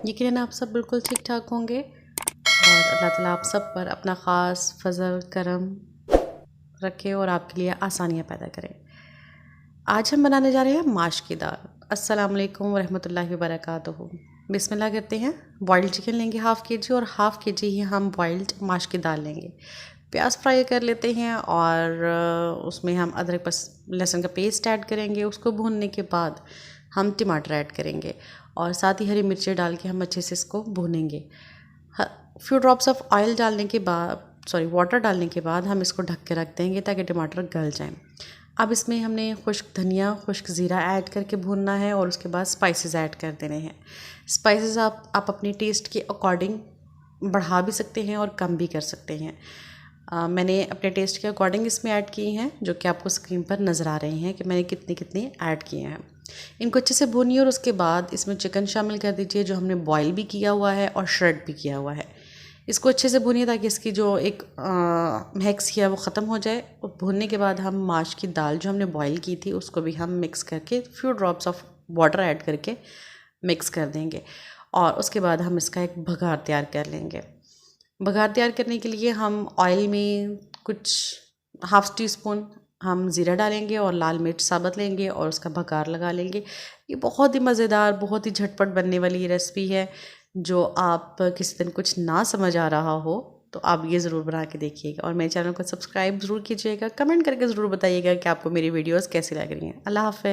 यकीनन आप सब बिल्कुल ठीक ठाक होंगे और अल्लाह ताला आप सब पर अपना ख़ास फजल करम रखे और आपके लिए आसानियाँ पैदा करें। आज हम बनाने जा रहे हैं माश की दाल। अस्सलाम वालेकुम रहमतुल्लाहि व बरकातुहू। बिस्मिल्लाह करते हैं। बॉइल्ड चिकन लेंगे हाफ़ के जी और हाफ़ के जी ही हम बॉइल्ड माश की दाल लेंगे। प्याज फ्राई कर लेते हैं और उसमें हम अदरक बस लहसुन का पेस्ट ऐड करेंगे। उसको भूनने के बाद हम टमाटर ऐड करेंगे और साथ ही हरी मिर्ची डाल के हम अच्छे से इसको भूनेंगे। फ्यू ड्रॉप्स ऑफ ऑयल डालने के बाद वाटर डालने के बाद हम इसको ढक के रख देंगे ताकि टमाटर गल जाएं। अब इसमें हमने खुश्क धनिया खुश्क ज़ीरा ऐड करके भूनना है और उसके बाद स्पाइसेस ऐड कर देने हैं। स्पाइसेस आप अपने टेस्ट के अकॉर्डिंग बढ़ा भी सकते हैं और कम भी कर सकते हैं। मैंने अपने टेस्ट के अकॉर्डिंग इसमें ऐड किए हैं, जो कि आपको स्क्रीन पर नज़र आ रहे हैं कि मैंने कितने कितने ऐड किए हैं। इनको अच्छे से भूनिए और उसके बाद इसमें चिकन शामिल कर दीजिए, जो हमने बॉईल भी किया हुआ है और श्रेड भी किया हुआ है। इसको अच्छे से भूनिए ताकि इसकी जो एक महक सी है वो ख़त्म हो जाए। और भूनने के बाद हम माश की दाल जो हमने बॉईल की थी उसको भी हम मिक्स करके few drops of water add करके मिक्स कर देंगे और उसके बाद हम इसका एक भगार तैयार कर लेंगे। भगार तैयार करने के लिए हम ऑयल में कुछ हाफ़ टी स्पून हम ज़ीरा डालेंगे और लाल मिर्च साबुत लेंगे और उसका भगार लगा लेंगे। ये बहुत ही मज़ेदार, बहुत ही झटपट बनने वाली रेसिपी है। जो आप किसी दिन कुछ ना समझ आ रहा हो तो आप ये ज़रूर बना के देखिएगा और मेरे चैनल को सब्सक्राइब ज़रूर कीजिएगा। कमेंट करके ज़रूर बताइएगा कि आपको मेरी वीडियोस कैसी लग रही हैं। अल्लाह हाफ़िज़।